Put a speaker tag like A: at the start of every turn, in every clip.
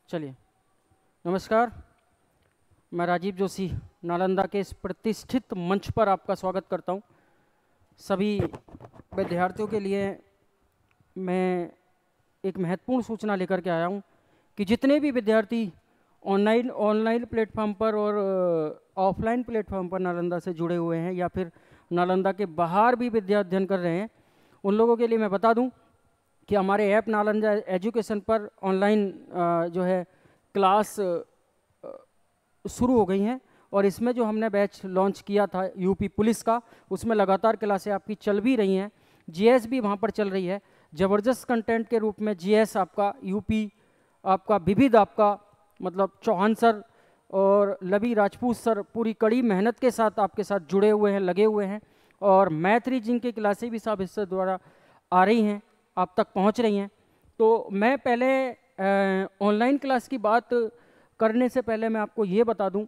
A: चलिए, नमस्कार। मैं राजीव जोशी नालंदा के इस प्रतिष्ठित मंच पर आपका स्वागत करता हूं। सभी विद्यार्थियों के लिए मैं एक महत्वपूर्ण सूचना लेकर के आया हूं कि जितने भी विद्यार्थी ऑनलाइन प्लेटफॉर्म पर और ऑफलाइन प्लेटफॉर्म पर नालंदा से जुड़े हुए हैं या फिर नालंदा के बाहर भी विद्या अध्ययन कर रहे हैं, उन लोगों के लिए मैं बता दूं कि हमारे ऐप नालंदा एजुकेशन पर ऑनलाइन जो है क्लास शुरू हो गई हैं और इसमें जो हमने बैच लॉन्च किया था यूपी पुलिस का, उसमें लगातार क्लासें आपकी चल भी रही हैं। जीएस भी वहाँ पर चल रही है। ज़बरदस्त कंटेंट के रूप में जीएस आपका, यूपी आपका, विविध आपका, मतलब चौहान सर और लवी राजपूत सर पूरी कड़ी मेहनत के साथ आपके साथ जुड़े हुए हैं, लगे हुए हैं। और मैथ रीजनिंग की क्लासें भी सब इससे द्वारा आ रही हैं, आप तक पहुंच रही हैं। तो मैं पहले ऑनलाइन क्लास की बात करने से पहले मैं आपको ये बता दूं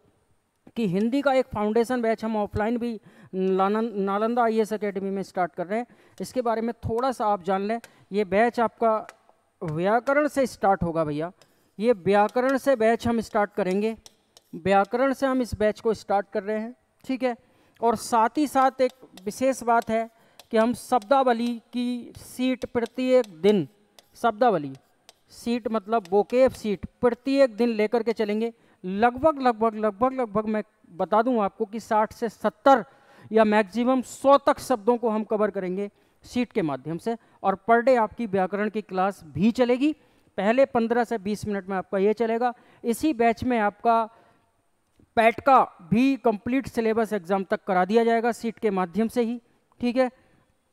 A: कि हिंदी का एक फाउंडेशन बैच हम ऑफलाइन भी नालंदा आईएएस एकेडमी में स्टार्ट कर रहे हैं। इसके बारे में थोड़ा सा आप जान लें। ये बैच आपका व्याकरण से स्टार्ट होगा भैया। ये व्याकरण से बैच हम स्टार्ट करेंगे। व्याकरण से हम इस बैच को स्टार्ट कर रहे हैं, ठीक है। और साथ ही साथ एक विशेष बात है कि हम शब्दावली की सीट प्रत्येक दिन, शब्दावली सीट मतलब वोकेब सीट प्रत्येक दिन लेकर के चलेंगे। लगभग मैं बता दूं आपको कि 60 से 70 या मैक्सिमम 100 तक शब्दों को हम कवर करेंगे सीट के माध्यम से। और पर डे आपकी व्याकरण की क्लास भी चलेगी। पहले 15 से 20 मिनट में आपका ये चलेगा। इसी बैच में आपका पैट का भी कंप्लीट सिलेबस एग्जाम तक करा दिया जाएगा सीट के माध्यम से ही, ठीक है।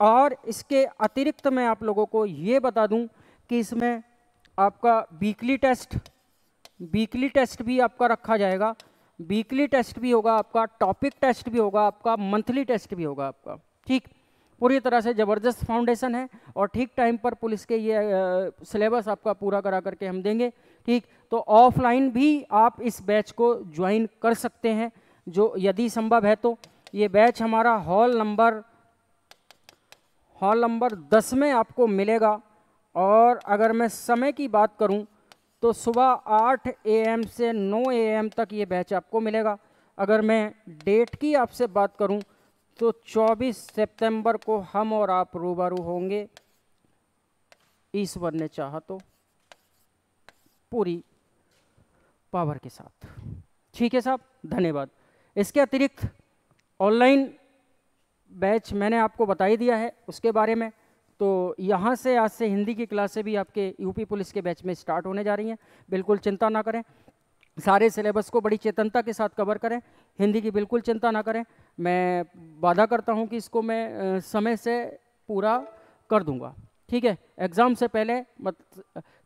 A: और इसके अतिरिक्त मैं आप लोगों को ये बता दूं कि इसमें आपका वीकली टेस्ट भी आपका रखा जाएगा। वीकली टेस्ट भी होगा आपका, टॉपिक टेस्ट भी होगा आपका, मंथली टेस्ट भी होगा आपका, ठीक। पूरी तरह से ज़बरदस्त फाउंडेशन है और ठीक टाइम पर पुलिस के ये सिलेबस आपका पूरा करा करके हम देंगे, ठीक। तो ऑफलाइन भी आप इस बैच को ज्वाइन कर सकते हैं जो यदि संभव है तो। ये बैच हमारा हॉल नंबर 10 में आपको मिलेगा। और अगर मैं समय की बात करूं तो सुबह 8 AM से 9 AM तक ये बैच आपको मिलेगा। अगर मैं डेट की आपसे बात करूं तो 24 सितंबर को हम और आप रूबरू होंगे, ईश्वर ने चाहा तो, पूरी पावर के साथ, ठीक है साहब। धन्यवाद। इसके अतिरिक्त ऑनलाइन बैच मैंने आपको बता ही दिया है उसके बारे में। तो यहाँ से आज से हिंदी की क्लासें भी आपके यूपी पुलिस के बैच में स्टार्ट होने जा रही हैं। बिल्कुल चिंता ना करें, सारे सिलेबस को बड़ी चेतनता के साथ कवर करें। हिंदी की बिल्कुल चिंता ना करें। मैं वादा करता हूँ कि इसको मैं समय से पूरा कर दूंगा, ठीक है। एग्ज़ाम से पहले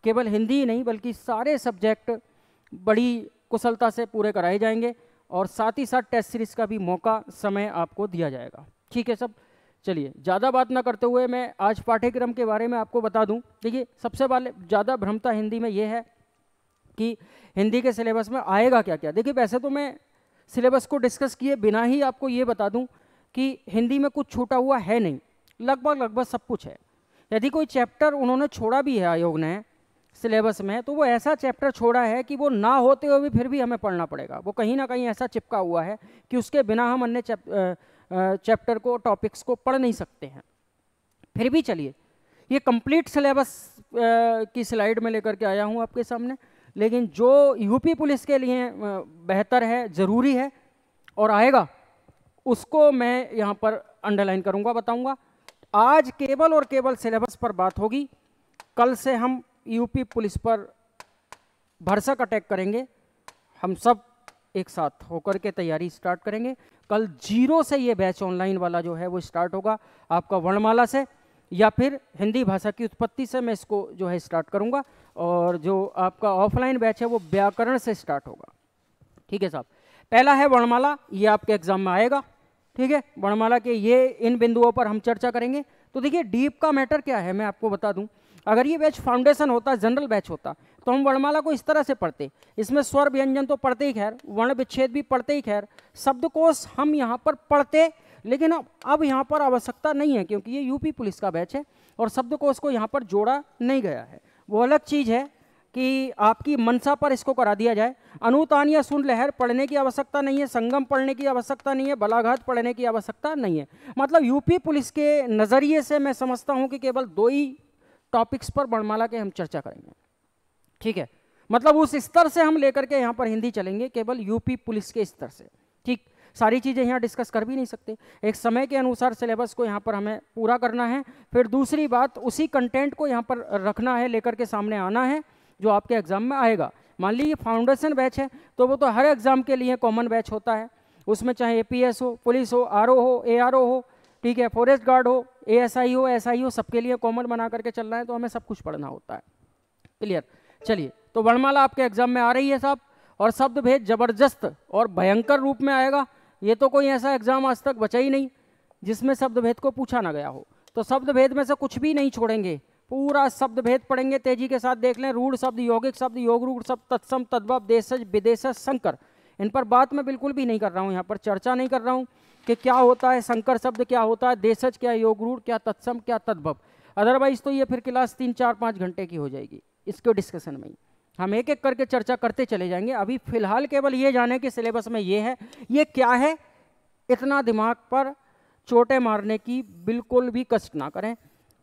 A: केवल हिंदी ही नहीं बल्कि सारे सब्जेक्ट बड़ी कुशलता से पूरे कराए जाएंगे और साथ ही साथ टेस्ट सीरीज का भी मौका, समय आपको दिया जाएगा, ठीक है सब। चलिए, ज़्यादा बात ना करते हुए मैं आज पाठ्यक्रम के बारे में आपको बता दूं। देखिए, सबसे पहले ज़्यादा भ्रमता हिंदी में ये है कि हिंदी के सिलेबस में आएगा क्या क्या। देखिए, वैसे तो मैं सिलेबस को डिस्कस किए बिना ही आपको ये बता दूं कि हिंदी में कुछ छूटा हुआ है नहीं, लगभग सब कुछ है। यदि कोई चैप्टर उन्होंने छोड़ा भी है आयोग ने सिलेबस में, तो वो ऐसा चैप्टर छोड़ा है कि वो ना होते हुए भी फिर भी हमें पढ़ना पड़ेगा। वो कहीं ना कहीं ऐसा चिपका हुआ है कि उसके बिना हम अन्य चैप्टर को, टॉपिक्स को पढ़ नहीं सकते हैं। फिर भी चलिए, ये कंप्लीट सिलेबस की स्लाइड में लेकर के आया हूँ आपके सामने। लेकिन जो यूपी पुलिस के लिए बेहतर है, ज़रूरी है और आएगा, उसको मैं यहाँ पर अंडरलाइन करूँगा, बताऊँगा। आज केवल और केवल सिलेबस पर बात होगी। कल से हम यूपी पुलिस पर भरसक अटैक करेंगे। हम सब एक साथ होकर के तैयारी स्टार्ट करेंगे। कल 0 से ये बैच ऑनलाइन वाला जो है वो स्टार्ट होगा आपका वर्णमाला से या फिर हिंदी भाषा की उत्पत्ति से मैं इसको जो है स्टार्ट करूंगा। और जो आपका ऑफलाइन बैच है वो व्याकरण से स्टार्ट होगा, ठीक है साहब। पहला है वर्णमाला, ये आपके एग्जाम में आएगा, ठीक है। वर्णमाला के ये इन बिंदुओं पर हम चर्चा करेंगे। तो देखिए, डीप का मैटर क्या है मैं आपको बता दूं। अगर ये बैच फाउंडेशन होता, जनरल बैच होता, तो हम वर्णमाला को इस तरह से पढ़ते। इसमें स्वर व्यंजन तो पढ़ते ही खैर, वर्ण विच्छेद भी पढ़ते ही खैर, शब्दकोश हम यहाँ पर पढ़ते। लेकिन अब यहाँ पर आवश्यकता नहीं है क्योंकि ये यूपी पुलिस का बैच है और शब्दकोश को यहाँ पर जोड़ा नहीं गया है। वो अलग चीज़ है कि आपकी मनसा पर इसको करा दिया जाए। अनुतान या सुन लहर पढ़ने की आवश्यकता नहीं है, संगम पढ़ने की आवश्यकता नहीं है, बलाघाट पढ़ने की आवश्यकता नहीं है। मतलब यूपी पुलिस के नज़रिए से मैं समझता हूँ कि केवल 2 ही टॉपिक्स पर वर्णमाला के हम चर्चा करेंगे, ठीक है। मतलब उस स्तर से हम लेकर के यहाँ पर हिंदी चलेंगे, केवल यूपी पुलिस के स्तर से, ठीक। सारी चीज़ें यहाँ डिस्कस कर भी नहीं सकते, एक समय के अनुसार सिलेबस को यहाँ पर हमें पूरा करना है। फिर दूसरी बात, उसी कंटेंट को यहाँ पर रखना है, लेकर के सामने आना है जो आपके एग्जाम में आएगा। मान लीजिए फाउंडेशन बैच है तो वो तो हर एग्जाम के लिए कॉमन बैच होता है, उसमें चाहे एपीएस हो, पुलिस हो, आरओ हो, एआरओ हो, ठीक है, फॉरेस्ट गार्ड हो, एएसआई हो, एसआई हो, सबके लिए कॉमन बना करके चलना है, तो हमें सब कुछ पढ़ना होता है। क्लियर। चलिए, तो वर्णमाला आपके एग्जाम में आ रही है साहब, और शब्द भेद जबरदस्त और भयंकर रूप में आएगा। ये तो कोई ऐसा एग्जाम आज तक बचा ही नहीं जिसमें शब्द भेद को पूछा ना गया हो। तो शब्द भेद में से कुछ भी नहीं छोड़ेंगे, पूरा शब्द भेद पढ़ेंगे। तेजी के साथ देख लें, रूढ़ शब्द, यौगिक शब्द, योग रूढ़ शब्द, तत्सम, तद्भव, देशज, विदेशज, संकर। इन पर बात मैं बिल्कुल भी नहीं कर रहा हूँ, यहाँ पर चर्चा नहीं कर रहा हूँ कि क्या होता है संकर शब्द, क्या होता है देशज, क्या योग रूढ़, क्या तत्सम, क्या तद्भव। अदरवाइज तो ये फिर क्लास 3, 4, 5 घंटे की हो जाएगी इसके डिस्कशन में ही। हम एक एक करके चर्चा करते चले जाएंगे। अभी फिलहाल केवल ये जाने कि सिलेबस में ये है, ये क्या है, इतना दिमाग पर चोटें मारने की बिल्कुल भी कष्ट ना करें।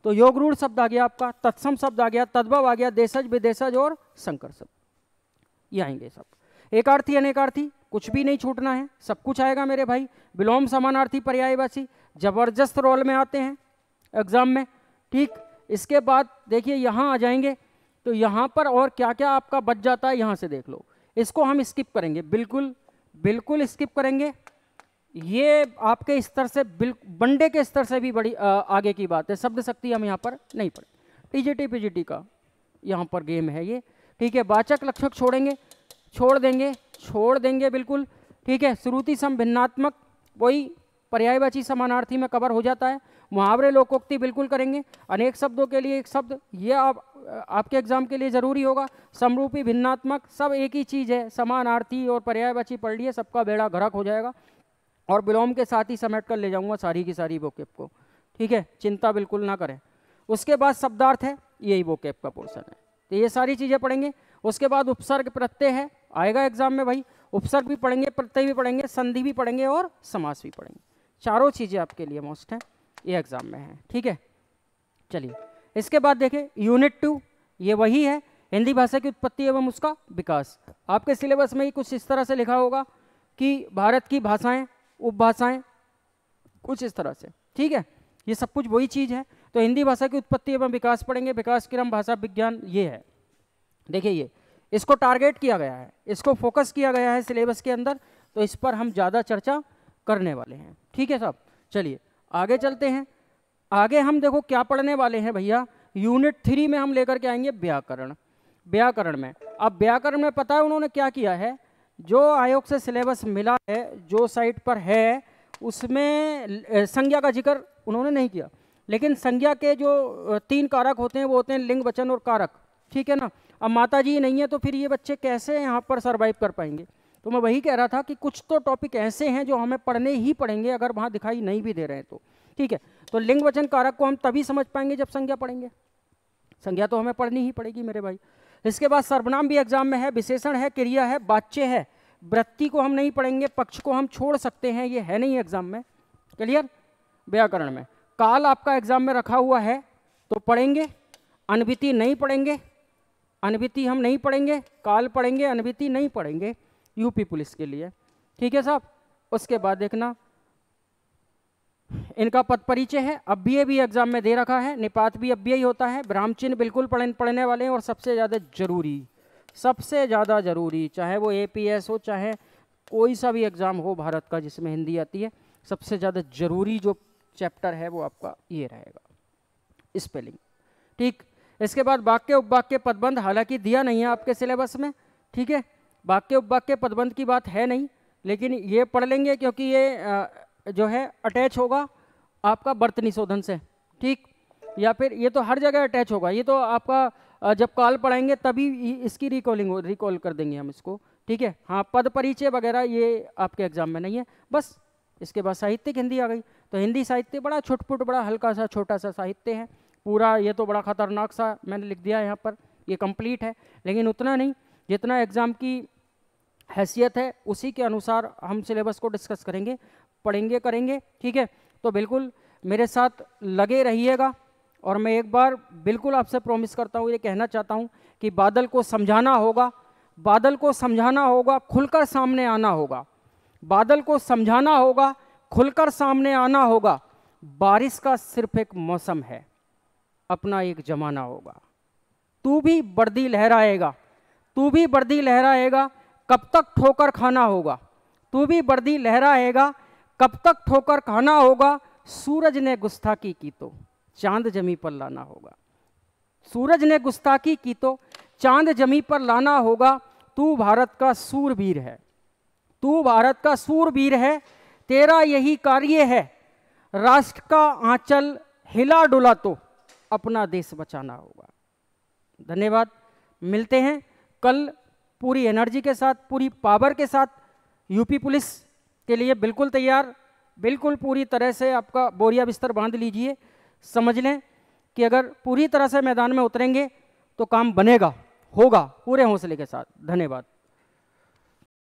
A: तो योग रूढ़ शब्द आ गया आपका, तत्सम शब्द आ गया, तद्भव आ गया, देशज, विदेशज और संकर शब्द, ये आएंगे सब। एकार्थी, अनेकार्थी कुछ भी नहीं छूटना है, सब कुछ आएगा मेरे भाई। विलोम, समानार्थी, पर्यायवाची जबरदस्त रोल में आते हैं एग्जाम में, ठीक। इसके बाद देखिए यहाँ आ जाएंगे, तो यहाँ पर और क्या क्या आपका बच जाता है यहाँ से देख लो। इसको हम स्किप करेंगे, बिल्कुल बिल्कुल स्किप करेंगे। ये आपके स्तर से वनडे के स्तर से भी बड़ी आगे की बात है। शब्द शक्ति हम यहाँ पर नहीं पढ़े, टीजीटी पीजीटी का यहाँ पर गेम है ये, ठीक है। वाचक लक्षक छोड़ेंगे, छोड़ देंगे बिल्कुल, ठीक है। श्रुति सम भिन्नात्मक वही पर्यायवाची समानार्थी में कवर हो जाता है। मुहावरे लोकोक्ति बिल्कुल करेंगे। अनेक शब्दों के लिए एक शब्द, ये आपके एग्जाम के लिए जरूरी होगा। समरूपी, भिन्नात्मक सब एक ही चीज़ है, समानार्थी और पर्यायवाची पढ़ लिए, सबका बेड़ा गर्क हो जाएगा। और विलोम के साथ ही समेट कर ले जाऊंगा सारी की सारी वोकेब को, ठीक है, चिंता बिल्कुल ना करें। उसके बाद शब्दार्थ है, यही वोकेब का पोर्शन है, तो ये सारी चीज़ें पढ़ेंगे। उसके बाद उपसर्ग प्रत्यय है, आएगा एग्जाम में भाई, उपसर्ग भी पढ़ेंगे, प्रत्यय भी पढ़ेंगे, संधि भी पढ़ेंगे और समास भी पढ़ेंगे। चारों चीज़ें आपके लिए मोस्ट हैं, ये एग्जाम में है, ठीक है। चलिए, इसके बाद देखें यूनिट 2, ये वही है, हिंदी भाषा की उत्पत्ति एवं उसका विकास। आपके सिलेबस में ही कुछ इस तरह से लिखा होगा कि भारत की भाषाएं, उपभाषाएं, कुछ इस तरह से, ठीक है। ये सब कुछ वही चीज़ है। तो हिंदी भाषा की उत्पत्ति एवं विकास पढ़ेंगे, विकास क्रम, भाषा विज्ञान, ये है। देखिए ये इसको टारगेट किया गया है, इसको फोकस किया गया है सिलेबस के अंदर, तो इस पर हम ज़्यादा चर्चा करने वाले हैं, ठीक है साहब। चलिए आगे चलते हैं। आगे हम देखो क्या पढ़ने वाले हैं भैया, यूनिट 3 में हम लेकर के आएंगे व्याकरण। व्याकरण में, अब व्याकरण में पता है उन्होंने क्या किया है, जो आयोग से सिलेबस मिला है, जो साइट पर है, उसमें संज्ञा का जिक्र उन्होंने नहीं किया, लेकिन संज्ञा के जो 3 कारक होते हैं वो होते हैं लिंग, वचन और कारक, ठीक है ना। अब माता जी नहीं है तो फिर ये बच्चे कैसे यहाँ पर सरवाइव कर पाएंगे। तो मैं वही कह रहा था कि कुछ तो टॉपिक ऐसे हैं जो हमें पढ़ने ही पड़ेंगे, अगर वहाँ दिखाई नहीं भी दे रहे हैं तो, ठीक है। तो लिंग, वचन, कारक को हम तभी समझ पाएंगे जब संज्ञा पढ़ेंगे, संज्ञा तो हमें पढ़नी ही पड़ेगी मेरे भाई। इसके बाद सर्वनाम भी एग्जाम में है, विशेषण है, क्रिया है, वाच्य है। वृत्ति को हम नहीं पढ़ेंगे, पक्ष को हम छोड़ सकते हैं, ये है नहीं एग्जाम में, क्लियर। व्याकरण में काल आपका एग्जाम में रखा हुआ है तो पढ़ेंगे, अनविति नहीं पढ़ेंगे, अनविति हम नहीं पढ़ेंगे, काल पढ़ेंगे, अनविति नहीं पढ़ेंगे, यूपी पुलिस के लिए, ठीक है साहब। उसके बाद देखना इनका पद परिचय है, अव्यय भी एग्जाम में दे रखा है, निपात भी अव्यय होता है, विराम चिन्ह बिल्कुल पढ़ने वाले हैं, और सबसे ज़्यादा जरूरी, सबसे ज़्यादा जरूरी, चाहे वो एपीएस हो, चाहे कोई सा भी एग्ज़ाम हो भारत का जिसमें हिंदी आती है, सबसे ज़्यादा जरूरी जो चैप्टर है वो आपका ये रहेगा, स्पेलिंग, ठीक। इसके बाद वाक्य उपवाक्य पदबंध, हालांकि दिया नहीं है आपके सिलेबस में, ठीक है, वाक्य उपवाक्य पदबंध की बात है नहीं, लेकिन ये पढ़ लेंगे क्योंकि ये जो है अटैच होगा आपका वर्तनी शोधन से, ठीक, या फिर ये तो हर जगह अटैच होगा, ये तो आपका जब काल पढ़ाएंगे तभी इसकी रिकॉल कर देंगे हम इसको, ठीक है। हाँ, पद परिचय वगैरह ये आपके एग्जाम में नहीं है, बस। इसके बाद साहित्यिक हिंदी आ गई, तो हिंदी साहित्य बड़ा छुटपुट, बड़ा हल्का सा छोटा सा साहित्य है पूरा, ये तो बड़ा खतरनाक सा मैंने लिख दिया यहाँ पर, ये कंप्लीट है, लेकिन उतना नहीं जितना एग्ज़ाम की हैसियत है, उसी के अनुसार हम सिलेबस को डिस्कस करेंगे, पढ़ेंगे, करेंगे। ठीक है, तो बिल्कुल मेरे साथ लगे रहिएगा। और मैं एक बार बिल्कुल आपसे प्रॉमिस करता हूँ, ये कहना चाहता हूँ कि बादल को समझाना होगा, बादल को समझाना होगा, खुलकर सामने आना होगा, बादल को समझाना होगा, खुलकर सामने आना होगा। बारिश का सिर्फ एक मौसम है, अपना एक जमाना होगा। तू भी वर्दी लहराएगा, तू भी वर्दी लहराएगा, कब तक ठोकर खाना होगा। तू भी वर्दी लहराएगा, कब तक ठोकर खाना होगा। सूरज ने गुस्ताखी की तो चांद जमी पर लाना होगा। सूरज ने गुस्ताखी की तो चांद जमी पर लाना होगा। तू भारत का सूरवीर है, तू भारत का सूरवीर है, तेरा यही कार्य है। राष्ट्र का आंचल हिला डुला तो अपना देश बचाना होगा। धन्यवाद। मिलते हैं कल पूरी एनर्जी के साथ, पूरी पावर के साथ। यूपी पुलिस के लिए बिल्कुल तैयार, बिल्कुल पूरी तरह से आपका बोरिया बिस्तर बांध लीजिए। समझ लें कि अगर पूरी तरह से मैदान में उतरेंगे तो काम बनेगा, होगा, पूरे हौसले के साथ। धन्यवाद।